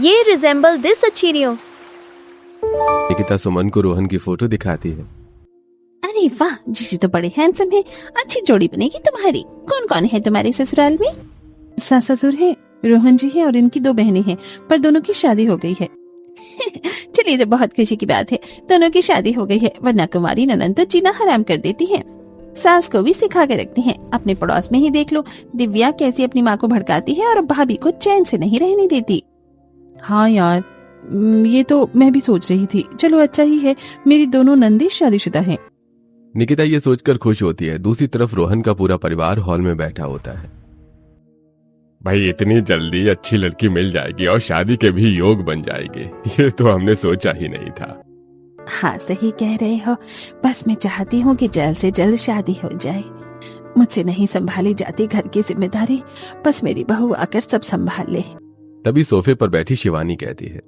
ये resemble this अच्छीनियो। Nikita सुमन को रोहन की फोटो दिखाती है। अरे वाह, जीजू तो बड़े हैंडसम है, अच्छी जोड़ी बनेगी तुम्हारी। कौन कौन है तुम्हारे ससुराल में? सास ससुर है, रोहन जी है और इनकी 2 बहनें हैं, पर दोनों की शादी हो गई है। चलिए, तो बहुत खुशी की बात है, दोनों की शादी हो गई है, वरना कुमारी ननंद तो जीना हराम कर देती है। सास को भी सिखा के रखती हैं। अपने पड़ोस में ही देख लो, दिव्या कैसी अपनी माँ को भड़काती है और भाभी को चैन से नहीं रहने देती। हाँ यार, ये तो मैं भी सोच रही थी। चलो अच्छा ही है, मेरी दोनों नंदी शादीशुदा हैं। निकिता ये सोचकर खुश होती है। दूसरी तरफ रोहन का पूरा परिवार हॉल में बैठा होता है। भाई, इतनी जल्दी अच्छी लड़की मिल जाएगी और शादी के भी योग बन जाएगी, ये तो हमने सोचा ही नहीं था। हाँ, सही कह रहे हो। बस मैं चाहती हूँ कि जल्द से जल्द शादी हो जाए। मुझसे नहीं संभाली जाती घर की जिम्मेदारी, बस मेरी बहू आकर सब संभाल ले। तभी सोफे पर बैठी शिवानी कहती है,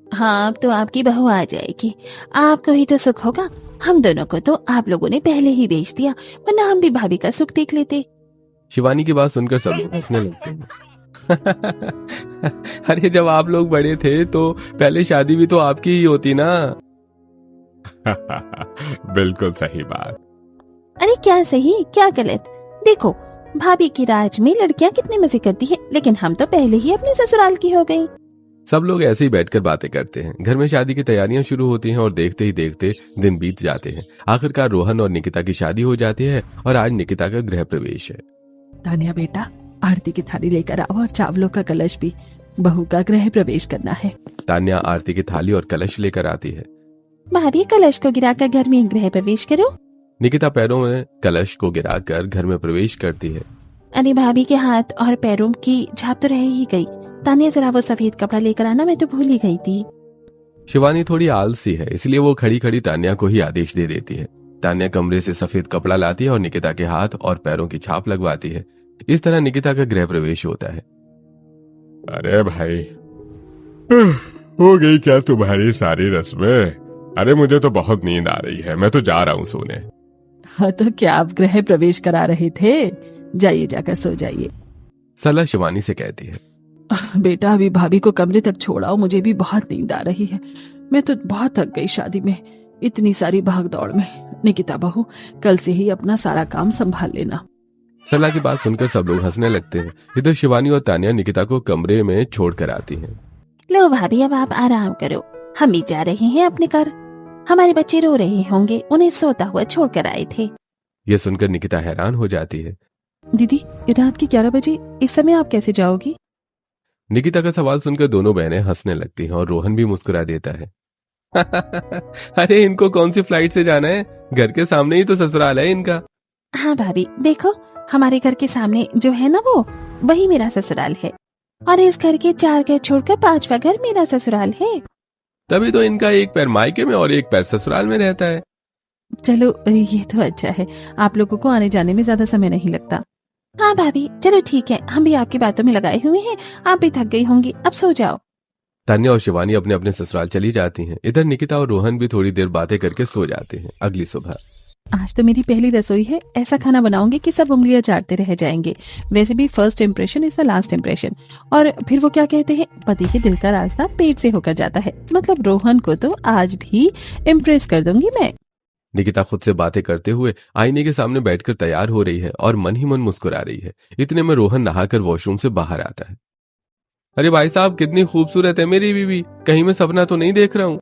हाँ, अब तो आपकी बहू आ जाएगी, आपको ही तो सुख होगा। हम दोनों को तो आप लोगों ने पहले ही बेच दिया, वरना हम भी भाभी का सुख देख लेते। शिवानी की बात सुनकर सब लोग हंसने लगते हैं। अरे, जब आप लोग बड़े थे तो पहले शादी भी तो आपकी ही होती ना। बिल्कुल सही बात। अरे क्या सही क्या गलत? देखो, भाभी की राज में लड़कियां कितने मजे करती है, लेकिन हम तो पहले ही अपने ससुराल की हो गई। सब लोग ऐसे ही बैठकर बातें करते हैं। घर में शादी की तैयारियां शुरू होती हैं और देखते ही देखते दिन बीत जाते हैं। आखिरकार रोहन और निकिता की शादी हो जाती है और आज निकिता का गृह प्रवेश है। तानिया बेटा, आरती की थाली लेकर आओ और चावलों का कलश भी, बहू का गृह प्रवेश करना है। तान्या आरती की थाली और कलश लेकर आती है। भाभी, कलश को गिराकर घर में गृह प्रवेश करो। निकिता पैरों में कलश को गिराकर घर में प्रवेश करती है। अरे भाभी के हाथ और पैरों की झाप तो रह ही गई। तानिया, जरा वो सफेद कपड़ा लेकर आना, मैं तो भूल ही गई थी। शिवानी थोड़ी आलसी है, इसलिए वो खड़ी खड़ी तान्या को ही आदेश दे देती है। तान्या कमरे से सफेद कपड़ा लाती है और निकिता के हाथ और पैरों की छाप लगवाती है। इस तरह निकिता का गृह प्रवेश होता है। अरे भाई, हो गई क्या तुम्हारी सारी रस्में? अरे, मुझे तो बहुत नींद आ रही है, मैं तो जा रहा हूँ सोने। हाँ, तो क्या आप गृह प्रवेश करा रहे थे? जाइए, जाकर सो जाइए। सलाह शिवानी से कहती है। बेटा, अभी भाभी को कमरे तक छोड़ाओ, मुझे भी बहुत नींद आ रही है। मैं तो बहुत थक गई शादी में, इतनी सारी भाग दौड़ में। निकिता बहू, कल से ही अपना सारा काम संभाल लेना। सलाह की बात सुनकर सब लोग हंसने लगते हैं। इधर शिवानी और तान्या निकिता को कमरे में छोड़कर आती हैं। लो भाभी, अब आप आराम करो, हम भी जा रहे हैं अपने घर। हमारे बच्चे रो रहे होंगे, उन्हें सोता हुआ छोड़कर आए थे। यह सुनकर निकिता हैरान हो जाती है। दीदी, रात के 11 बजे इस समय आप कैसे जाओगी? निकिता का सवाल सुनकर दोनों बहनें हंसने लगती हैं और रोहन भी मुस्कुरा देता है। अरे, इनको कौन सी फ्लाइट से जाना है? घर के सामने ही तो ससुराल है इनका। हाँ भाभी, देखो, हमारे घर के सामने जो है ना, वो वही मेरा ससुराल है, और इस घर के 4 घर छोड़कर 5वां घर मेरा ससुराल है। तभी तो इनका एक पैर मायके में और एक पैर ससुराल में रहता है। चलो, ये तो अच्छा है, आप लोगों को आने जाने में ज्यादा समय नहीं लगता। हाँ भाभी, चलो ठीक है, हम भी आपकी बातों में लगाए हुए हैं, आप भी थक गई होंगी, अब सो जाओ। तान्या और शिवानी अपने अपने ससुराल चली जाती हैं। इधर निकिता और रोहन भी थोड़ी देर बातें करके सो जाते हैं। अगली सुबह, आज तो मेरी पहली रसोई है, ऐसा खाना बनाऊंगी कि सब उंगलियां चाटते रह जाएंगे। वैसे भी first impression is the last impression. और फिर वो क्या कहते हैं, पति के दिल का रास्ता पेट से होकर जाता है। मतलब रोहन को तो आज भी इम्प्रेस कर दूंगी मैं। निकिता खुद से बातें करते हुए आईने के सामने बैठकर तैयार हो रही है और मन ही मन मुस्कुरा रही है। इतने में रोहन नहाकर वॉशरूम से बाहर आता है। अरे भाई साहब, कितनी खूबसूरत है मेरी बीवी, कहीं मैं सपना तो नहीं देख रहा हूँ?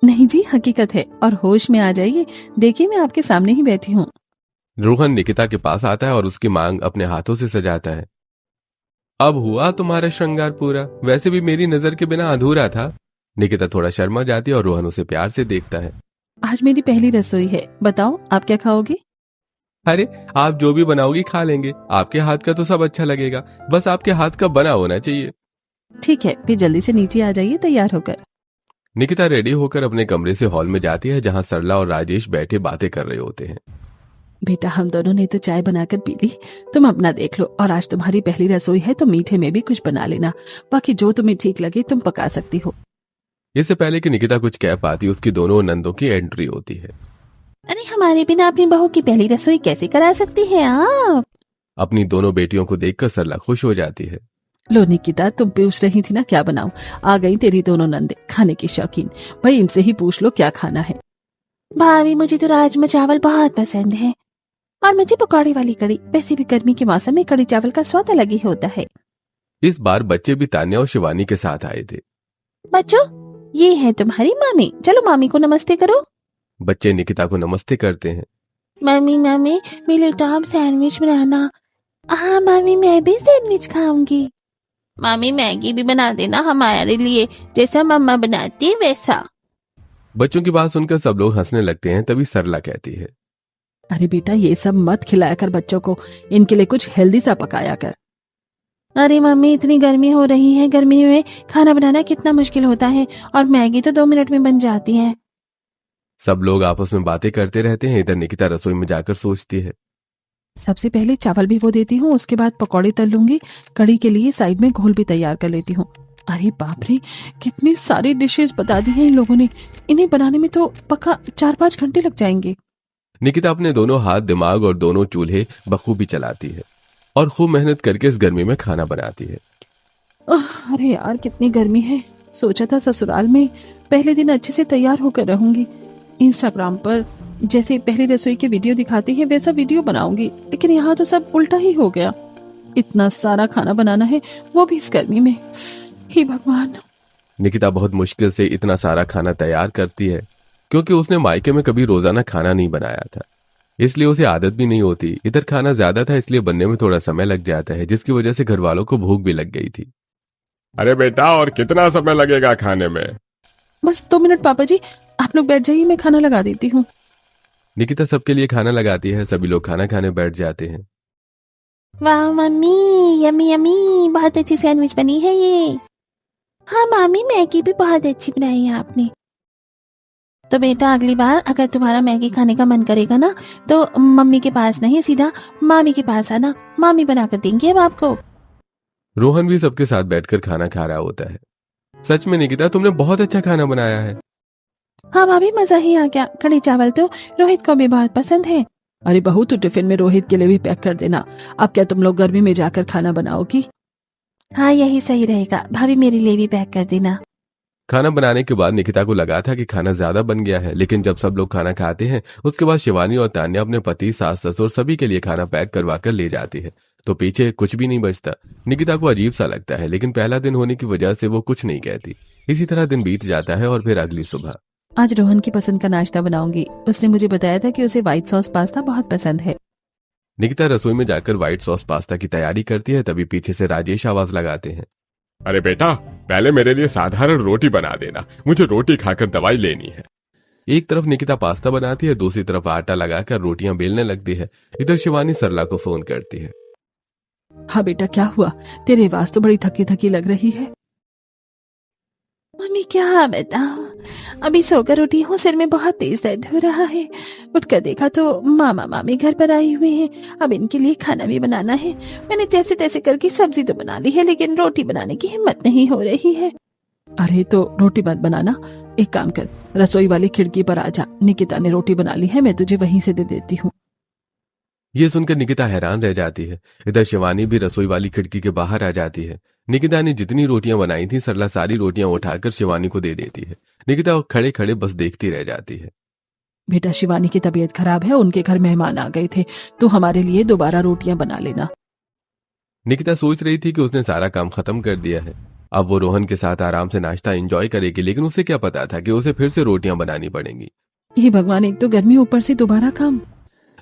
नहीं जी, हकीकत है, और होश में आ जाइए, देखिए मैं आपके सामने ही बैठी हूँ। रोहन निकिता के पास आता है और उसकी मांग अपने हाथों से सजाता है। अब हुआ तुम्हारा श्रृंगार पूरा, वैसे भी मेरी नजर के बिना अधूरा था। निकिता थोड़ा शर्मा जाती है और रोहन उसे प्यार से देखता है। आज मेरी पहली रसोई है, बताओ आप क्या खाओगे? अरे, आप जो भी बनाओगी खा लेंगे, आपके हाथ का तो सब अच्छा लगेगा, बस आपके हाथ का बना होना चाहिए। ठीक है, फिर जल्दी से नीचे आ जाइए तैयार होकर। निकिता रेडी होकर अपने कमरे से हॉल में जाती है, जहां सरला और राजेश बैठे बातें कर रहे होते हैं। बेटा, हम दोनों ने तो चाय बनाकर पी ली, तुम अपना देख लो, और आज तुम्हारी पहली रसोई है तो मीठे में भी कुछ बना लेना, बाकी जो तुम्हें ठीक लगे तुम पका सकती हो। इससे पहले कि निकिता कुछ कह पाती, उसकी दोनों नंदों की एंट्री होती है। अरे, हमारे बिना अपनी बहू की पहली रसोई कैसे करा सकती हैं आप? अपनी दोनों बेटियों को देखकर सरला खुश हो जाती है। लो निकिता, तुम पूछ रही थी ना क्या बनाऊं, आ गई तेरी दोनों नंदे खाने की शौकीन। भाई इनसे ही पूछ लो क्या खाना है। भाभी मुझे तो राजमा चावल बहुत पसंद है और मुझे पकौड़े वाली कड़ी। वैसे भी गर्मी के मौसम में कड़ी चावल का स्वाद अलग ही होता है। इस बार बच्चे भी तान्या और शिवानी के साथ आए थे। बच्चों, ये है तुम्हारी मामी, चलो मामी को नमस्ते करो। बच्चे निकिता को नमस्ते करते हैं। मम्मी मम्मी मेरे लिए तो आप सैंडविच बनाना। हाँ मम्मी, मैं भी सैंडविच खाऊंगी। मामी मैगी भी बना देना हमारे लिए, जैसा मम्मा बनाती है वैसा। बच्चों की बात सुनकर सब लोग हंसने लगते हैं। तभी सरला कहती है, अरे बेटा ये सब मत खिलाया कर बच्चों को, इनके लिए कुछ हेल्दी सा पकाया कर। अरे मम्मी इतनी गर्मी हो रही है, गर्मी में खाना बनाना कितना मुश्किल होता है और मैगी तो 2 मिनट में बन जाती है। सब लोग आपस में बातें करते रहते हैं। इधर निकिता रसोई में जाकर सोचती है, सबसे पहले चावल भिगो देती हूँ, उसके बाद पकौड़े तल लूंगी। कड़ी के लिए साइड में घोल भी तैयार कर लेती हूँ। अरे बाप रे, कितनी सारी डिशेस बता दी हैं इन लोगों ने। इन्हें बनाने में तो पक्का 4-5 घंटे लग जाएंगे। निकिता अपने दोनों हाथ, दिमाग और दोनों चूल्हे बखूबी चलाती है और खूब मेहनत करके इस गर्मी में खाना बनाती है। अरे यार कितनी गर्मी है। सोचा था ससुराल में पहले दिन अच्छे से तैयार होकर रहूंगी, इंस्टाग्राम पर जैसे पहली रसोई के वीडियो दिखाती है वैसा वीडियो बनाऊंगी, लेकिन यहाँ तो सब उल्टा ही हो गया। इतना सारा खाना बनाना है, वो भी इस गर्मी में। हे भगवान। निकिता बहुत मुश्किल से इतना सारा खाना तैयार करती है, क्योंकि उसने मायके में कभी रोजाना खाना नहीं बनाया था, इसलिए उसे आदत भी नहीं होती। इधर खाना ज्यादा था, इसलिए बनने में थोड़ा समय लग जाता है, जिसकी वजह से घर वालों को भूख भी लग गई थी। अरे बेटा, और कितना समय लगेगा खाने में? बस 2 मिनट पापा जी, आप लोग बैठ जाइए, मैं खाना लगा देती हूँ। निकिता सबके लिए खाना लगाती है। सभी लोग खाना खाने बैठ जाते हैं। वाह मम्मी, यम्मी यम्मी, बहुत अच्छी सैंडविच बनी है ये। हाँ मामी, मैगी भी बहुत अच्छी बनाई है आपने। तो बेटा अगली बार अगर तुम्हारा मैगी खाने का मन करेगा ना, तो मम्मी के पास नहीं, सीधा मामी के पास आना, मामी बना कर देंगी अब आपको। रोहन भी सबके साथ बैठकर खाना खा रहा होता है। सच में निकिता, तुमने बहुत अच्छा खाना बनाया है। हाँ भाभी, मजा ही आ गया। कड़ी चावल तो रोहित को भी बहुत पसंद है। अरे बहू, तो टिफिन में रोहित के लिए भी पैक कर देना। अब क्या तुम लोग गर्मी में जाकर खाना बनाओगी? हाँ यही सही रहेगा भाभी, मेरे लिए भी पैक कर देना। खाना बनाने के बाद निकिता को लगा था कि खाना ज्यादा बन गया है, लेकिन जब सब लोग खाना खाते हैं उसके बाद शिवानी और तान्या अपने पति, सास, ससुर सभी के लिए खाना पैक करवा कर ले जाती है, तो पीछे कुछ भी नहीं बचता। निकिता को अजीब सा लगता है, लेकिन पहला दिन होने की वजह से वो कुछ नहीं कहती। इसी तरह दिन बीत जाता है और फिर अगली सुबह। आज रोहन की पसंद का नाश्ता बनाऊंगी। उसने मुझे बताया था कि उसे व्हाइट सॉस पास्ता बहुत पसंद है। निकिता रसोई में जाकर व्हाइट सॉस पास्ता की तैयारी करती है। तभी पीछे से राजेश आवाज लगाते हैं, अरे बेटा, पहले मेरे लिए साधारण रोटी बना देना, मुझे रोटी खाकर दवाई लेनी है। एक तरफ निकिता पास्ता बनाती है, दूसरी तरफ आटा लगाकर रोटियां बेलने लगती है। इधर शिवानी सरला को फोन करती है। हाँ बेटा, क्या हुआ? तेरी आवाज तो बड़ी थकी थकी लग रही है। मम्मी क्या बताऊं, अभी सोकर उठी हूँ, सिर में बहुत तेज दर्द हो रहा है। उठकर देखा तो मामा मामी घर पर आई हुए हैं। अब इनके लिए खाना भी बनाना है। मैंने जैसे तैसे करके सब्जी तो बना ली है, लेकिन रोटी बनाने की हिम्मत नहीं हो रही है। अरे तो रोटी मत बनाना, एक काम कर, रसोई वाली खिड़की पर आ जा। निकिता ने रोटी बना ली है, मैं तुझे वहीं से दे देती हूँ। ये सुनकर निकिता हैरान रह जाती है। इधर शिवानी भी रसोई वाली खिड़की के बाहर आ जाती है। निकिता ने जितनी रोटियां बनाई थी, सरला सारी रोटियां उठाकर शिवानी को दे देती है। निकिता खड़े खड़े बस देखती रह जाती है। बेटा शिवानी की तबीयत खराब है, उनके घर मेहमान आ गए थे, तो हमारे लिए दोबारा रोटियां बना लेना। निकिता सोच रही थी कि उसने सारा काम खत्म कर दिया है, अब वो रोहन के साथ आराम से नाश्ता एंजॉय करेगी, लेकिन उसे क्या पता था कि उसे फिर से रोटियां बनानी पड़ेंगी। हे भगवान, एक तो गर्मी, ऊपर से दोबारा काम।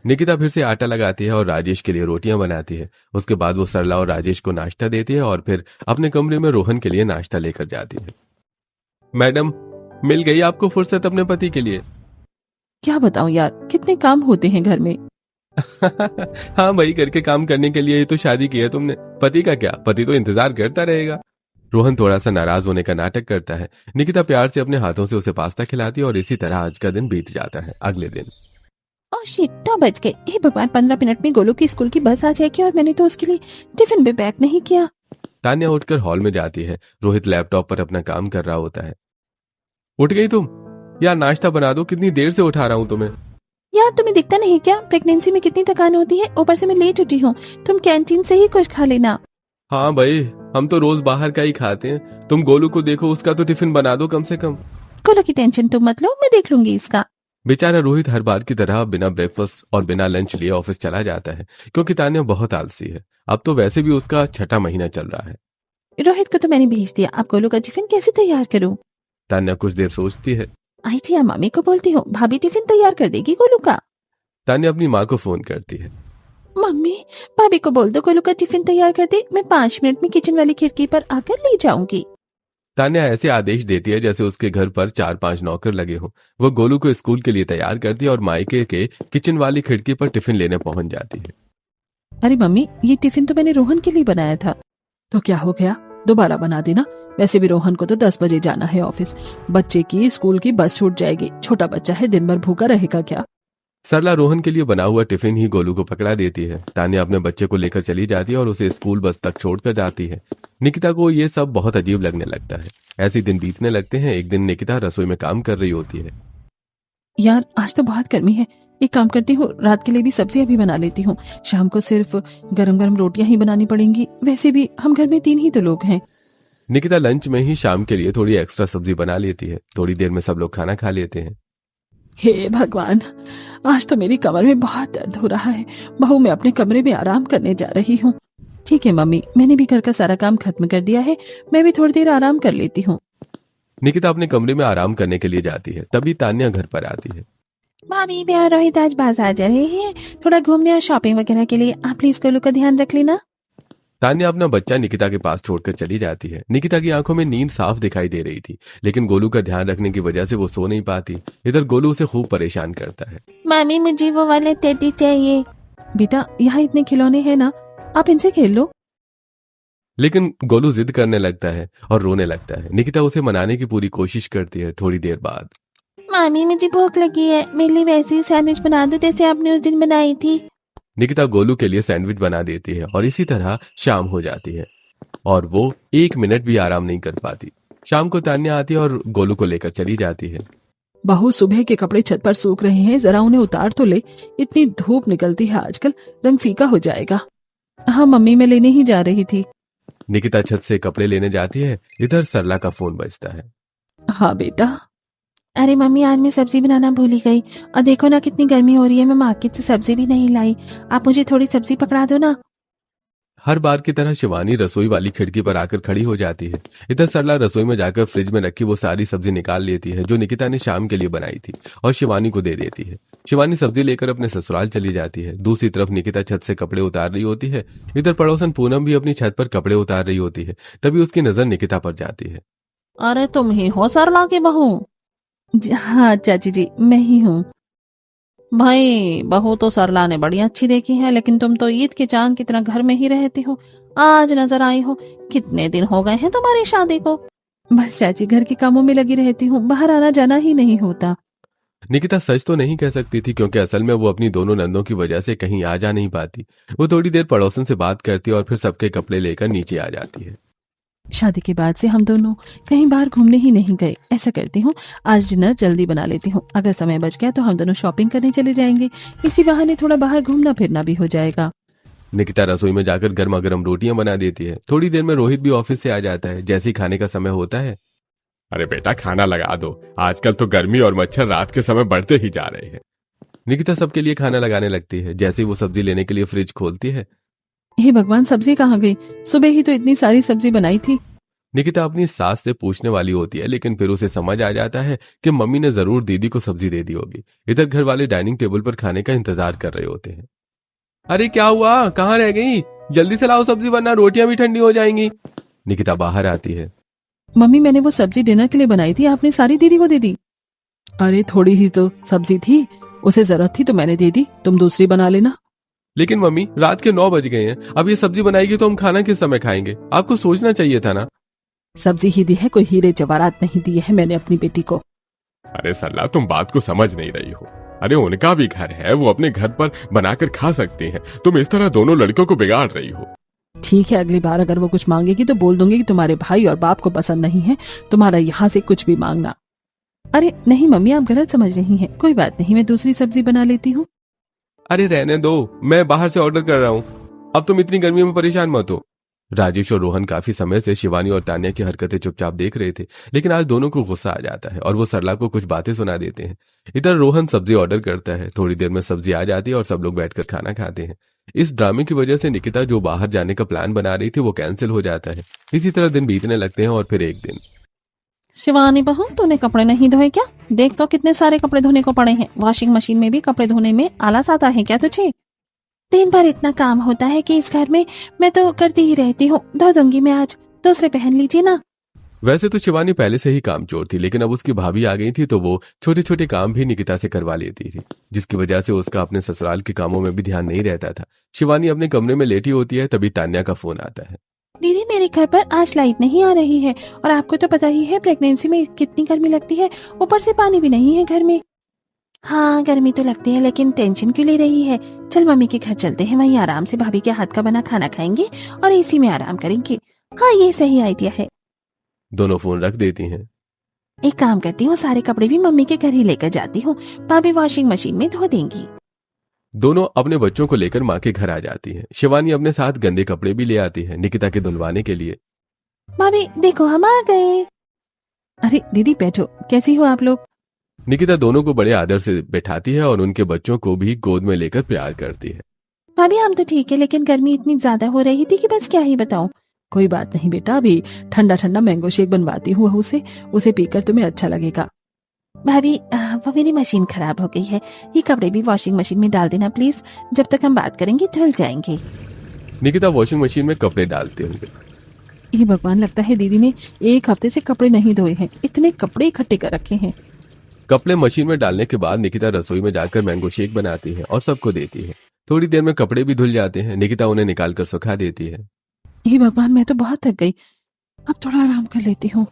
निकिता फिर से आटा लगाती है और राजेश के लिए रोटियां बनाती है। उसके बाद वो सरला और राजेश को नाश्ता देती है और फिर अपने कमरे में रोहन के लिए नाश्ता लेकर जाती है। मैडम, मिल गई आपको फुर्सत अपने पति के लिए? क्या बताऊं यार, कितने काम होते हैं घर में। हाँ भाई, घर के काम करने के लिए ही तो शादी की है तुमने। पति का क्या, पति तो इंतजार करता रहेगा। रोहन थोड़ा सा नाराज होने का नाटक करता है। निकिता प्यार से अपने हाथों से उसे पास्ता खिलाती है और इसी तरह आज का दिन बीत जाता है। अगले दिन ओह शिट, 9 बज गए। हे भगवान, 15 मिनट में गोलू की स्कूल की बस आ जाएगी और मैंने तो उसके लिए टिफिन भी पैक नहीं किया। तान्या उठकर हॉल में जाती है। रोहित लैपटॉप पर अपना काम कर रहा होता है। उठ गई तुम? यार नाश्ता बना दो, कितनी देर से उठा रहा हूं तुम्हें। यार तुम्हें दिखता नहीं क्या, प्रेगनेंसी में कितनी थकान होती है, ऊपर से मैं लेट उठी हूँ। तुम कैंटीन से ही कुछ खा लेना। हाँ भाई, हम तो रोज बाहर का ही खाते हैं। तुम गोलू को देखो, उसका तो टिफिन बना दो कम से कम। गोलू की टेंशन तुम मत लो, मैं देख लूंगी इसका। बेचारा रोहित हर बार की तरह बिना ब्रेकफास्ट और बिना लंच लिए ऑफिस चला जाता है, क्योंकि तान्या बहुत आलसी है। अब तो वैसे भी उसका छठा महीना चल रहा है। रोहित को तो मैंने भेज दिया, अब गोलू का टिफिन कैसे तैयार करूं? तान्या कुछ देर सोचती है। आइडिया मम्मी को बोलती हूँ, भाभी टिफिन तैयार कर देगी गोलू का। तान्या अपनी माँ को फोन करती है। मम्मी, भाभी को बोल दो गोलू का टिफिन तैयार कर दे, मैं 5 मिनट में किचन वाली खिड़की पर आकर ले जाऊंगी। तान्या ऐसे आदेश देती है जैसे उसके घर पर 4-5 नौकर लगे हों। वो गोलू को स्कूल के लिए तैयार करती है और मायके के किचन वाली खिड़की पर टिफिन लेने पहुंच जाती है। अरे मम्मी, ये टिफिन तो मैंने रोहन के लिए बनाया था। तो क्या हो गया, दोबारा बना देना। वैसे भी रोहन को तो 10 बजे जाना है ऑफिस। बच्चे की स्कूल की बस छूट जाएगी, छोटा बच्चा है, दिन भर भूखा रहेगा क्या? सरला रोहन के लिए बना हुआ टिफिन ही गोलू को पकड़ा देती है। तान्या अपने बच्चे को लेकर चली जाती है और उसे स्कूल बस तक छोड़कर जाती है। निकिता को ये सब बहुत अजीब लगने लगता है। ऐसे दिन बीतने लगते हैं। एक दिन निकिता रसोई में काम कर रही होती है। यार, आज तो बहुत गर्मी है। एक काम करती हूँ, रात के लिए भी सब्जी अभी बना लेती हूँ। शाम को सिर्फ गरम गरम रोटियां ही बनानी पड़ेंगी। वैसे भी हम घर में 3 ही तो लोग हैं। निकिता लंच में ही शाम के लिए थोड़ी एक्स्ट्रा सब्जी बना लेती है। थोड़ी देर में सब लोग खाना खा लेते हैं। हे भगवान, आज तो मेरी कमर में बहुत दर्द हो रहा है। बहू, मैं अपने कमरे में आराम करने जा रही हूँ। ठीक है मम्मी, मैंने भी घर का सारा काम खत्म कर दिया है, मैं भी थोड़ी देर आराम कर लेती हूँ। निकिता अपने कमरे में आराम करने के लिए जाती है। तभी तान्या घर पर आती है। भाभी, मैं और रोहित आज बाजार जा रहे हैं, थोड़ा घूमने और शॉपिंग वगैरह के लिए। आप प्लीज गोलू का ध्यान रख लेना। तान्या अपना बच्चा निकिता के पास छोड़कर चली जाती है। निकिता की आंखों में नींद साफ दिखाई दे रही थी, लेकिन गोलू का ध्यान रखने की वजह से वो सो नहीं पाती। इधर गोलू उसे खूब परेशान करता है। मम्मी, मुझे वो वाले टेडी चाहिए। बेटा, यहाँ इतने खिलौने हैं ना, आप इनसे खेल लो। लेकिन गोलू जिद करने लगता है और रोने लगता है। निकिता उसे मनाने की पूरी कोशिश करती है। थोड़ी देर बाद, मम्मी, मुझे भूख लगी है, मेरे लिए वैसी सैंडविच बना दो जैसे आपने उस दिन बनाई थी। निकिता गोलू के लिए सैंडविच बना देती है और इसी तरह शाम हो जाती है और वो 1 मिनट भी आराम नहीं कर पाती। शाम को तान्या आती है और गोलू को लेकर चली जाती है। बहू, सुबह के कपड़े छत पर सूख रहे हैं, जरा उन्हें उतार तो ले। इतनी धूप निकलती है आजकल, रंग फीका हो जाएगा। हाँ मम्मी, मैं लेने ही जा रही थी। निकिता छत से कपड़े लेने जाती है। इधर सरला का फोन बजता है। हाँ बेटा। अरे मम्मी, आज मैं सब्जी बनाना भूल ही गई, और देखो ना कितनी गर्मी हो रही है, मैं मार्केट से सब्जी भी नहीं लाई। आप मुझे थोड़ी सब्जी पकड़ा दो ना। हर बार की तरह शिवानी रसोई वाली खिड़की पर आकर खड़ी हो जाती है। इधर सरला रसोई में जाकर फ्रिज में रखी वो सारी सब्जी निकाल लेती है जो निकिता ने शाम के लिए बनाई थी और शिवानी को दे देती है। शिवानी सब्जी लेकर अपने ससुराल चली जाती है। दूसरी तरफ निकिता छत से कपड़े उतार रही होती है। इधर पड़ोसन पूनम भी अपनी छत पर कपड़े उतार रही होती है। तभी उसकी नजर निकिता पर जाती है। अरे तुम ही हो सरला की बहू? हाँ चाची जी, मैं ही हूँ। भाई, बहू तो सरला ने बड़ी अच्छी देखी है, लेकिन तुम तो ईद के चांद की तरह घर में ही रहती हो। आज नजर आई हो। कितने दिन हो गए हैं तुम्हारी शादी को? बस चाची, घर के कामों में लगी रहती हूँ, बाहर आना जाना ही नहीं होता। निकिता सच तो नहीं कह सकती थी, क्योंकि असल में वो अपनी दोनों नंदों की वजह से कहीं आ जा नहीं पाती। वो थोड़ी देर पड़ोसन से बात करती है और फिर सबके कपड़े लेकर नीचे आ जाती है। शादी के बाद से हम दोनों कहीं बाहर घूमने ही नहीं गए। ऐसा करती हूँ, आज डिनर जल्दी बना लेती हूँ। अगर समय बच गया तो हम दोनों शॉपिंग करने चले जाएंगे। इसी बहाने थोड़ा बाहर घूमना फिरना भी हो जाएगा। निकिता रसोई में जाकर गर्मा गर्म रोटियां बना देती है। थोड़ी देर में रोहित भी ऑफिस से आ जाता है। जैसे ही खाने का समय होता है, अरे बेटा, खाना लगा दो। आजकल तो गर्मी और मच्छर रात के समय बढ़ते ही जा रहे हैं। निकिता सबके लिए खाना लगाने लगती है। जैसे ही वो सब्जी लेने के लिए फ्रिज खोलती है, हे भगवान, सब्जी कहाँ गई? सुबह ही तो इतनी सारी सब्जी बनाई थी। निकिता अपनी सास से पूछने वाली होती है, लेकिन फिर उसे समझ आ जाता है कि मम्मी ने जरूर दीदी को सब्जी दे दी होगी। इधर घर वाले डाइनिंग टेबल पर खाने का इंतजार कर रहे होते हैं। अरे क्या हुआ, कहाँ रह गई? जल्दी से लाओ सब्जी, वरना रोटियां भी ठंडी हो जाएंगी। निकिता बाहर आती है। मम्मी, मैंने वो सब्जी डिनर के लिए बनाई थी, आपने सारी दीदी को दे दी। अरे थोड़ी ही तो सब्जी थी, उसे जरूरत थी तो मैंने दे दी, तुम दूसरी बना लेना। लेकिन मम्मी, रात के 9 बज गए हैं। अब ये सब्जी बनाएगी तो हम खाना किस समय खाएंगे? आपको सोचना चाहिए था ना। सब्जी ही दी है, कोई हीरे जवाहरात नहीं दिए है मैंने अपनी बेटी को। अरे सरला, तुम बात को समझ नहीं रही हो। अरे उनका भी घर है, वो अपने घर पर बनाकर खा सकते हैं। तुम इस तरह दोनों लड़कियों को बिगाड़ रही हो। ठीक है, अगली बार अगर वो कुछ मांगेगी तो बोल दूंगी कि तुम्हारे भाई और बाप को पसंद नहीं है, तुम्हारा यहाँ से कुछ भी मांगना। अरे नहीं मम्मी, आप गलत समझ रही हैं। कोई बात नहीं, मैं दूसरी सब्जी बना लेती हूँ। अरे रहने दो, मैं बाहर से ऑर्डर कर रहा हूँ। अब तुम इतनी गर्मी में परेशान मत हो। राजेश और रोहन काफी समय से शिवानी और तान्या की हरकतें चुपचाप देख रहे थे, लेकिन आज दोनों को गुस्सा आ जाता है और वो सरला को कुछ बातें सुना देते हैं। इधर रोहन सब्जी ऑर्डर करता है, थोड़ी देर में सब्जी आ जाती है और सब लोग बैठकर खाना खाते हैं। इस ड्रामे की वजह से निकिता जो बाहर जाने का प्लान बना रही थी वो कैंसिल हो जाता है। इसी तरह दिन बीतने लगते हैं और फिर एक दिन शिवानी बहू, तूने कपड़े नहीं धोए क्या? देख तो कितने सारे कपड़े धोने को पड़े हैं। वॉशिंग मशीन में भी कपड़े धोने में आलस आता है क्या तुझे? दिन भर इतना काम होता है कि इस घर में मैं तो करती ही रहती हूँ। धो दूंगी मैं आज, दूसरे पहन लीजिए ना। वैसे तो शिवानी पहले से ही कामचोर थी, लेकिन अब उसकी भाभी आ गई थी तो वो छोटे छोटे काम भी निकिता से करवा लेती थी, जिसकी वजह से उसका अपने ससुराल के कामों में भी ध्यान नहीं रहता था। शिवानी अपने कमरे में लेटी होती है, तभी तान्या का फोन आता है। दीदी, मेरे घर पर आज लाइट नहीं आ रही है और आपको तो पता ही है प्रेगनेंसी में कितनी गर्मी लगती है, ऊपर से पानी भी नहीं है घर में। हाँ, गर्मी तो लगती है, लेकिन टेंशन क्यों ले रही है? चल मम्मी के घर चलते हैं, वहीं आराम से भाभी के हाथ का बना खाना खाएंगे और एसी में आराम करेंगे। हाँ, ये सही आइडिया है। दोनों फोन रख देती हैं। एक काम करती हूँ, सारे कपड़े भी मम्मी के घर ही लेकर जाती हूँ, भाभी वॉशिंग मशीन में धो देंगी। दोनों अपने बच्चों को लेकर माँ के घर आ जाती है। शिवानी अपने साथ गंदे कपड़े भी ले आती है निकिता के धुलवाने के लिए। भाभी देखो, हम आ गए। अरे दीदी बैठो, कैसी हो आप लोग? निकिता दोनों को बड़े आदर से बैठाती है और उनके बच्चों को भी गोद में लेकर प्यार करती है। भाभी हम तो ठीक है, लेकिन गर्मी इतनी ज्यादा हो रही थी कि बस क्या ही बताऊं। कोई बात नहीं बेटा, अभी ठंडा ठंडा मैंगो शेक बनवाती हूँ बहू से, उसे पीकर तुम्हें अच्छा लगेगा। भाभी वो मेरी मशीन खराब हो गई है, ये कपड़े भी वॉशिंग मशीन में डाल देना प्लीज, जब तक हम बात करेंगे धुल जाएंगे। निकिता वॉशिंग मशीन में कपड़े डालते होंगे। ये भगवान, लगता है दीदी ने एक हफ्ते से कपड़े नहीं धोए हैं, इतने कपड़े इकट्ठे कर रखे हैं। कपड़े मशीन में डालने के बाद निकिता रसोई में जाकर मैंगो शेक बनाती है और सबको देती है। थोड़ी देर में कपड़े भी धुल जाते हैं। निकिता उन्हें निकालकर सुखा देती है। ये भगवान, मैं तो बहुत थक गई, अब थोड़ा आराम कर लेती हूँ।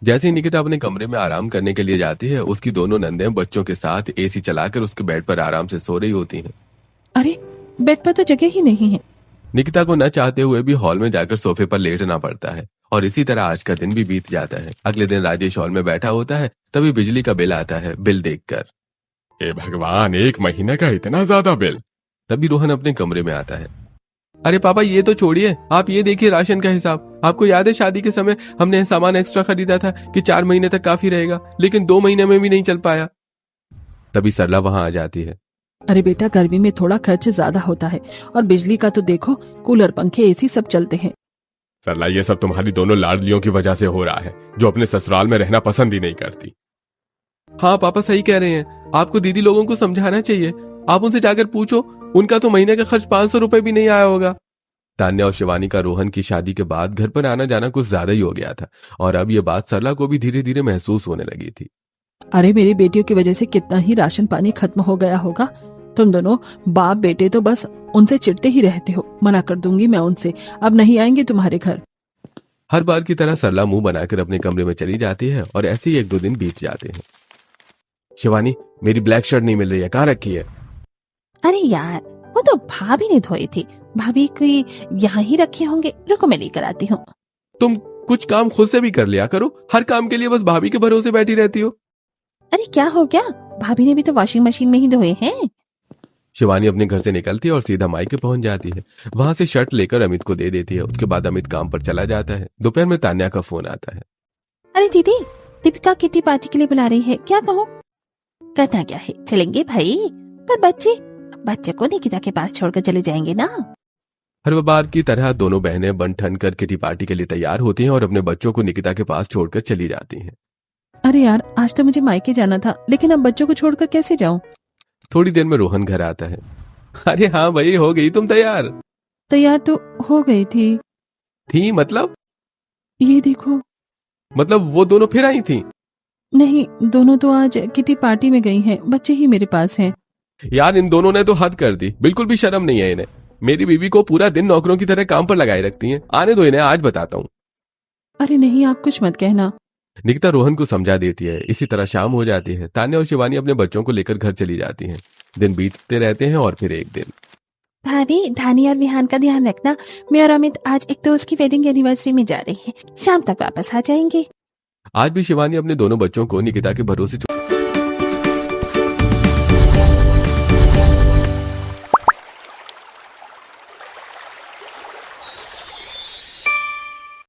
जैसे ही निकिता अपने कमरे में आराम करने के लिए जाती है, उसकी दोनों नंदें बच्चों के साथ एसी चलाकर उसके बेड पर आराम से सो रही होती हैं। अरे बेड पर तो जगह ही नहीं है। निकिता को न चाहते हुए भी हॉल में जाकर सोफे पर लेटना पड़ता है और इसी तरह आज का दिन भी बीत जाता है। अगले दिन राजेश हॉल में बैठा होता है, तभी बिजली का बिल आता है। बिल देखकर ए भगवान, 1 महीने का इतना ज्यादा बिल। तभी रोहन अपने कमरे में आता है। अरे पापा, ये तो छोड़िए, आप ये देखिए राशन का हिसाब। आपको याद है शादी के समय हमने सामान एक्स्ट्रा खरीदा था कि 4 महीने तक काफी रहेगा, लेकिन 2 महीने में भी नहीं चल पाया। तभी सरला वहां आ जाती है। अरे बेटा, गर्मी में थोड़ा खर्च ज्यादा होता है और बिजली का तो देखो, कूलर पंखे एसी सब चलते हैं। सरला, ये सब तुम्हारी दोनों लाडलियों की वजह से हो रहा है, जो अपने ससुराल में रहना पसंद ही नहीं करती। हाँ पापा सही कह रहे हैं, आपको दीदी लोगों को समझाना चाहिए। आप उनसे जाकर पूछो, उनका तो महीने का खर्च 500 रुपए भी नहीं आया होगा। तान्या और शिवानी का रोहन की शादी के बाद घर पर आना जाना कुछ ज्यादा ही हो गया था और अब ये बात सरला को भी धीरे धीरे महसूस होने लगी थी। अरे मेरी बेटियों की वजह से कितना ही राशन पानी खत्म हो गया होगा। तुम दोनों बाप बेटे तो बस उनसे चिढ़ते ही रहते हो। मना कर दूंगी मैं उनसे, अब नहीं आएंगे तुम्हारे घर। हर बार की तरह सरला मुंह बनाकर अपने कमरे में चली जाती है और ऐसे ही 1-2 दिन बीत जाते हैं। शिवानी, मेरी ब्लैक शर्ट नहीं मिल रही है, कहाँ रखी है? अरे यार, वो तो भाभी ने धोई थी, भाभी की यहाँ ही रखे होंगे, रुको मैं लेकर आती हूँ। तुम कुछ काम खुद से भी कर लिया करो, हर काम के लिए बस भाभी के भरोसे बैठी रहती हो। अरे क्या हो गया, भाभी ने भी तो वॉशिंग मशीन में ही धोए हैं। शिवानी अपने घर से निकलती है और सीधा मायके पहुंच जाती है। वहां से शर्ट लेकर अमित को दे देती है। उसके बाद अमित काम पर चला जाता है। दोपहर में तान्या का फोन आता है। अरे दीदी, दीपिका किटी पार्टी के लिए बुला रही है, क्या कहूँ? करना क्या है, चलेंगे भाई, पर बच्चे को निकिता के पास छोड़कर चले जाएंगे ना। हर बार की तरह दोनों बहनें बन ठन कर किटी पार्टी के लिए तैयार होती हैं और अपने बच्चों को निकिता के पास छोड़कर चली जाती हैं। अरे यार, आज तो मुझे मायके जाना था, लेकिन अब बच्चों को छोड़कर कैसे जाऊं? थोड़ी देर में रोहन घर आता है। अरे हाँ भाई, हो गई तुम तैयार? तैयार तो हो गई थी मतलब? ये देखो। मतलब वो दोनों फिर आई थी? नहीं, दोनों तो आज किटी पार्टी में गई हैं, बच्चे ही मेरे पास हैं। यार इन दोनों ने तो हद कर दी, बिल्कुल भी शर्म नहीं है इन्हें। मेरी बीवी को पूरा दिन नौकरों की तरह काम पर लगाए रखती हैं। आने दो इन्हें, आज बताता हूँ। अरे नहीं, आप कुछ मत कहना। निकिता रोहन को समझा देती है। इसी तरह शाम हो जाती है। तान्या और शिवानी अपने बच्चों को लेकर घर चली जाती हैं। दिन बीतते रहते हैं और फिर एक दिन। भाभी, धानी और विहान का ध्यान रखना, मैं और अमित आज एक दोस्त की वेडिंग एनिवर्सरी में जा रही है, शाम तक वापस आ जाएंगे। आज भी शिवानी अपने दोनों बच्चों को निकिता के भरोसे